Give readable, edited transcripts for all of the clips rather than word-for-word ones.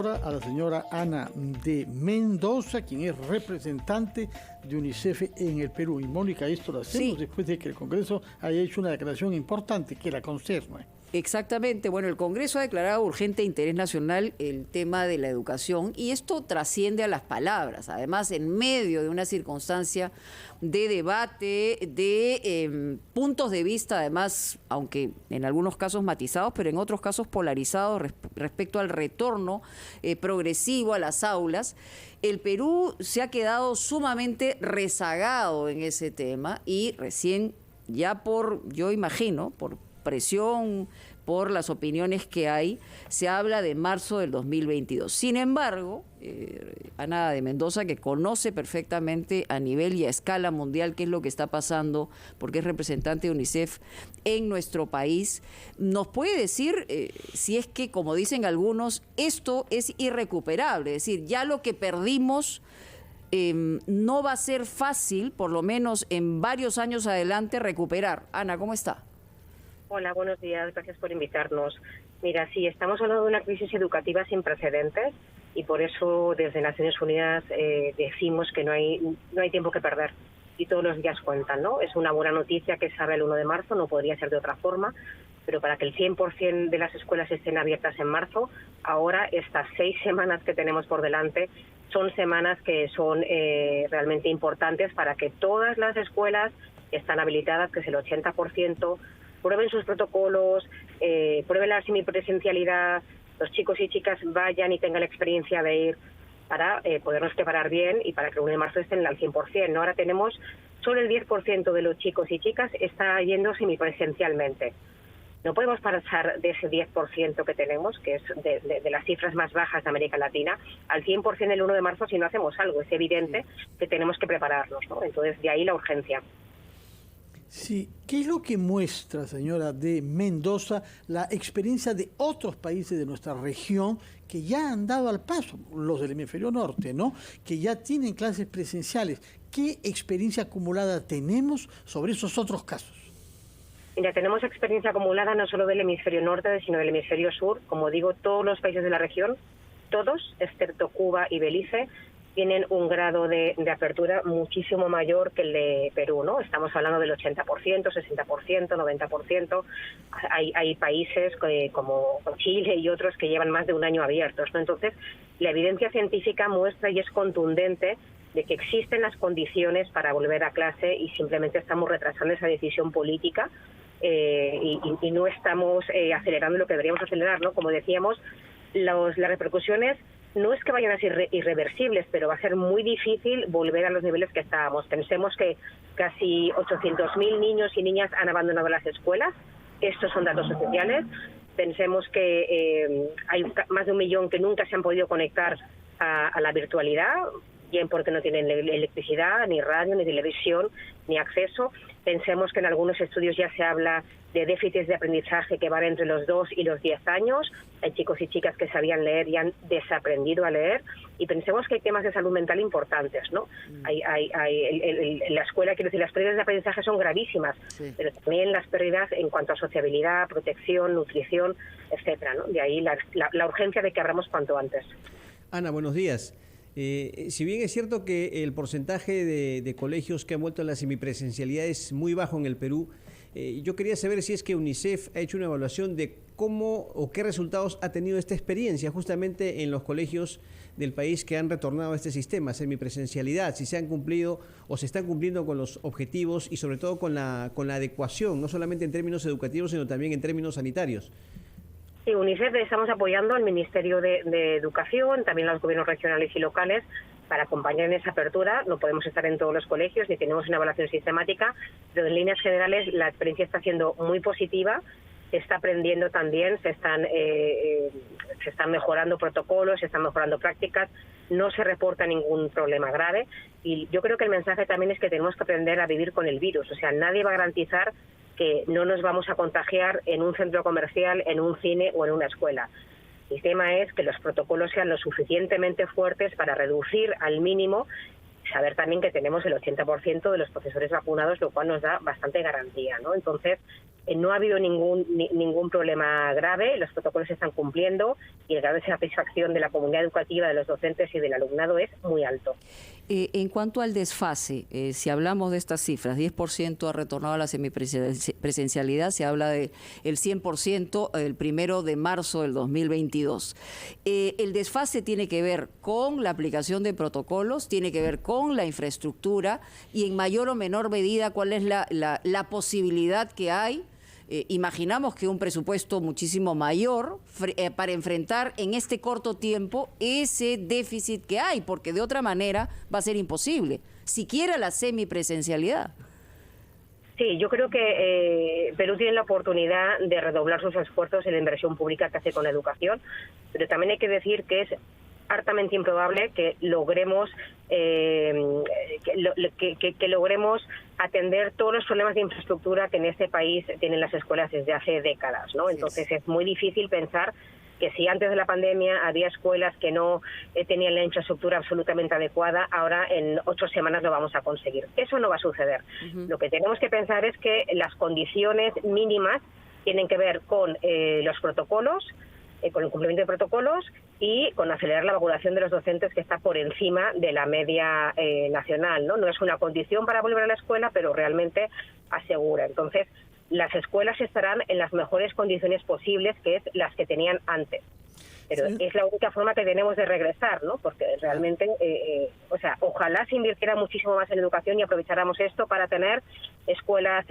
A la señora Ana de Mendoza, quien es representante de UNICEF en el Perú. Y Mónica, esto lo hacemos después de que el Congreso haya hecho una declaración importante que la concierne. Exactamente. Bueno, el Congreso ha declarado urgente interés nacional el tema de la educación y esto trasciende a las palabras. Además, en medio de una circunstancia de debate, de puntos de vista, además, aunque en algunos casos matizados, pero en otros casos polarizados respecto al retorno progresivo a las aulas, el Perú se ha quedado sumamente rezagado en ese tema y recién ya yo imagino, por presión, por las opiniones que hay, se habla de marzo del 2022. Sin embargo, Ana de Mendoza, que conoce perfectamente a nivel y a escala mundial qué es lo que está pasando, porque es representante de UNICEF en nuestro país, nos puede decir si es que, como dicen algunos, esto es irrecuperable, es decir, ya lo que perdimos no va a ser fácil, por lo menos en varios años adelante, recuperar. Ana, ¿cómo está? Hola, buenos días, gracias por invitarnos. Mira, sí, estamos hablando de una crisis educativa sin precedentes y por eso desde Naciones Unidas decimos que no hay tiempo que perder y todos los días cuentan, ¿no? Es una buena noticia que se abre el 1 de marzo, no podría ser de otra forma, pero para que el 100% de las escuelas estén abiertas en marzo, ahora estas 6 semanas que tenemos por delante son semanas que son realmente importantes para que todas las escuelas están habilitadas, que es el 80%, prueben sus protocolos, prueben la semipresencialidad, los chicos y chicas vayan y tengan la experiencia de ir para podernos preparar bien y para que el 1 de marzo estén al 100%. ¿No? Ahora tenemos solo el 10% de los chicos y chicas está yendo semipresencialmente. No podemos pasar de ese 10% que tenemos, que es de las cifras más bajas de América Latina, al 100% el 1 de marzo si no hacemos algo. Es evidente que tenemos que prepararnos, ¿no? Entonces, de ahí la urgencia. Sí, ¿qué es lo que muestra, señora de Mendoza, la experiencia de otros países de nuestra región que ya han dado al paso, los del hemisferio norte, ¿no? Que ya tienen clases presenciales? ¿Qué experiencia acumulada tenemos sobre esos otros casos? Mira, tenemos experiencia acumulada no solo del hemisferio norte, sino del hemisferio sur. Como digo, todos los países de la región, todos, excepto Cuba y Belice, tienen un grado de apertura muchísimo mayor que el de Perú, ¿no? Estamos hablando del 80%, 60%, 90%. Hay países como Chile y otros que llevan más de un año abiertos, ¿no? Entonces, la evidencia científica muestra y es contundente de que existen las condiciones para volver a clase y simplemente estamos retrasando esa decisión política y no estamos acelerando lo que deberíamos acelerar, ¿no? Como decíamos, las repercusiones no es que vayan a ser irreversibles, pero va a ser muy difícil volver a los niveles que estábamos. Pensemos que casi 800.000 niños y niñas han abandonado las escuelas. Estos son datos oficiales. Pensemos que hay más de 1 millón que nunca se han podido conectar a la virtualidad, bien porque no tienen electricidad, ni radio, ni televisión, ni acceso. Pensemos que en algunos estudios ya se habla de déficits de aprendizaje que van entre los 2 y los 10 años. Hay chicos y chicas que sabían leer y han desaprendido a leer. Y pensemos que hay temas de salud mental importantes, ¿no? La escuela, quiero decir, las pérdidas de aprendizaje son gravísimas, pero también las pérdidas en cuanto a sociabilidad, protección, nutrición, etcétera, ¿no? De ahí la urgencia de que abramos cuanto antes. Ana, buenos días. Si bien es cierto que el porcentaje de colegios que han vuelto a la semipresencialidad es muy bajo en el Perú, yo quería saber si es que UNICEF ha hecho una evaluación de cómo o qué resultados ha tenido esta experiencia justamente en los colegios del país que han retornado a este sistema, semipresencialidad, si se han cumplido o se están cumpliendo con los objetivos y sobre todo con la adecuación, no solamente en términos educativos, sino también en términos sanitarios. Sí, UNICEF estamos apoyando al Ministerio de Educación, también a los gobiernos regionales y locales para acompañar en esa apertura. No podemos estar en todos los colegios ni tenemos una evaluación sistemática, pero en líneas generales la experiencia está siendo muy positiva. Se está aprendiendo también, se están mejorando protocolos, se están mejorando prácticas, no se reporta ningún problema grave y yo creo que el mensaje también es que tenemos que aprender a vivir con el virus. O sea, nadie va a garantizar que no nos vamos a contagiar en un centro comercial, en un cine o en una escuela. El tema es que los protocolos sean lo suficientemente fuertes para reducir al mínimo, saber también que tenemos el 80% de los profesores vacunados, lo cual nos da bastante garantía, ¿no? Entonces, No ha habido ningún problema grave, los protocolos se están cumpliendo y el grado de satisfacción de la comunidad educativa, de los docentes y del alumnado es muy alto. En cuanto al desfase, si hablamos de estas cifras, 10% ha retornado a la semipresencialidad, se habla de el 100% el 1 de marzo del 2022. El desfase tiene que ver con la aplicación de protocolos, tiene que ver con la infraestructura y en mayor o menor medida cuál es la posibilidad que hay. Imaginamos que un presupuesto muchísimo mayor para enfrentar en este corto tiempo ese déficit que hay, porque de otra manera va a ser imposible, siquiera la semipresencialidad. Sí, yo creo que Perú tiene la oportunidad de redoblar sus esfuerzos en la inversión pública que hace con la educación, pero también hay que decir que es hartamente improbable que logremos logremos atender todos los problemas de infraestructura que en este país tienen las escuelas desde hace décadas, ¿no? Entonces es muy difícil pensar que si antes de la pandemia había escuelas que no tenían la infraestructura absolutamente adecuada, ahora en 8 semanas lo vamos a conseguir. Eso no va a suceder. Lo que tenemos que pensar es que las condiciones mínimas tienen que ver con los protocolos, con el cumplimiento de protocolos y con acelerar la vacunación de los docentes, que está por encima de la media nacional, ¿no? No es una condición para volver a la escuela, pero realmente asegura. Entonces, las escuelas estarán en las mejores condiciones posibles, que es las que tenían antes. Pero es la única forma que tenemos de regresar, ¿no? Porque realmente, ojalá se invirtiera muchísimo más en educación y aprovecháramos esto para tener escuelas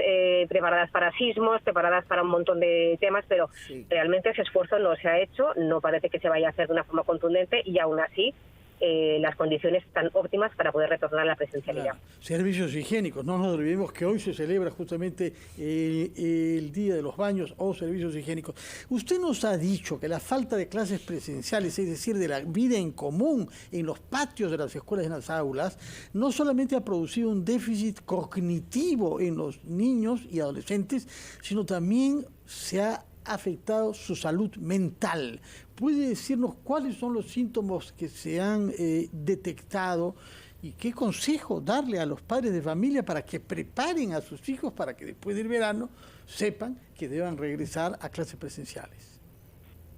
preparadas para sismos, preparadas para un montón de temas, pero realmente ese esfuerzo no se ha hecho, no parece que se vaya a hacer de una forma contundente y aún así las condiciones están óptimas para poder retornar a la presencialidad. Claro. Servicios higiénicos, no nos olvidemos que hoy se celebra justamente el Día de los Baños o Servicios Higiénicos. Usted nos ha dicho que la falta de clases presenciales, es decir, de la vida en común en los patios de las escuelas y en las aulas, no solamente ha producido un déficit cognitivo en los niños y adolescentes, sino también se ha afectado su salud mental. ¿Puede decirnos cuáles son los síntomas que se han detectado y qué consejo darle a los padres de familia para que preparen a sus hijos para que después del verano sepan que deban regresar a clases presenciales?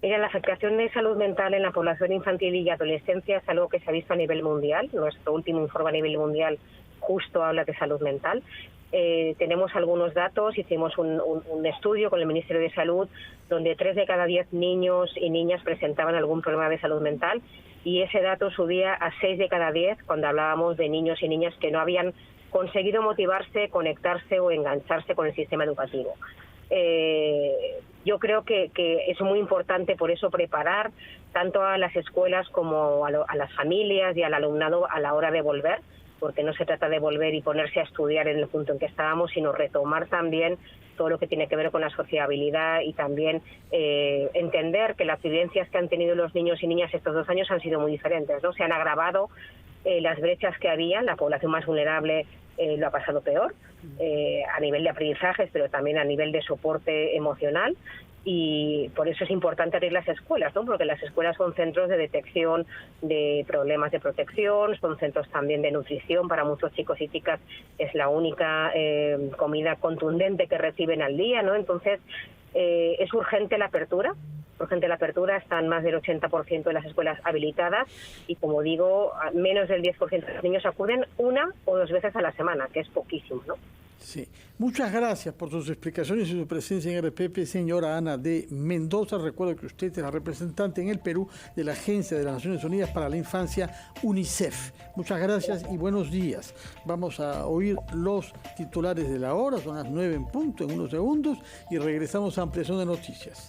Mira, la afectación de salud mental en la población infantil y adolescencia es algo que se ha visto a nivel mundial. Nuestro último informe a nivel mundial justo habla de salud mental. Tenemos algunos datos, hicimos un estudio con el Ministerio de Salud donde 3 de cada 10 niños y niñas presentaban algún problema de salud mental y ese dato subía a 6 de cada 10 cuando hablábamos de niños y niñas que no habían conseguido motivarse, conectarse o engancharse con el sistema educativo. Yo creo que es muy importante por eso preparar tanto a las escuelas como a las familias y al alumnado a la hora de volver, porque no se trata de volver y ponerse a estudiar en el punto en que estábamos, sino retomar también todo lo que tiene que ver con la sociabilidad y también entender que las vivencias que han tenido los niños y niñas estos 2 años han sido muy diferentes, ¿no? Se han agravado las brechas que había, la población más vulnerable lo ha pasado peor, a nivel de aprendizajes, pero también a nivel de soporte emocional. Y por eso es importante abrir las escuelas, ¿no? Porque las escuelas son centros de detección de problemas de protección, son centros también de nutrición para muchos chicos y chicas, es la única comida contundente que reciben al día, ¿no? Entonces es urgente la apertura. Están más del 80% de las escuelas habilitadas y, como digo, menos del 10% de los niños acuden 1 o 2 veces a la semana, que es poquísimo, ¿no? Sí. Muchas gracias por sus explicaciones y su presencia en RPP, señora Ana de Mendoza. Recuerdo que usted es la representante en el Perú de la Agencia de las Naciones Unidas para la Infancia, UNICEF. Muchas gracias y buenos días. Vamos a oír los titulares de la hora, son las 9 en punto, en unos segundos, y regresamos a ampliación de noticias.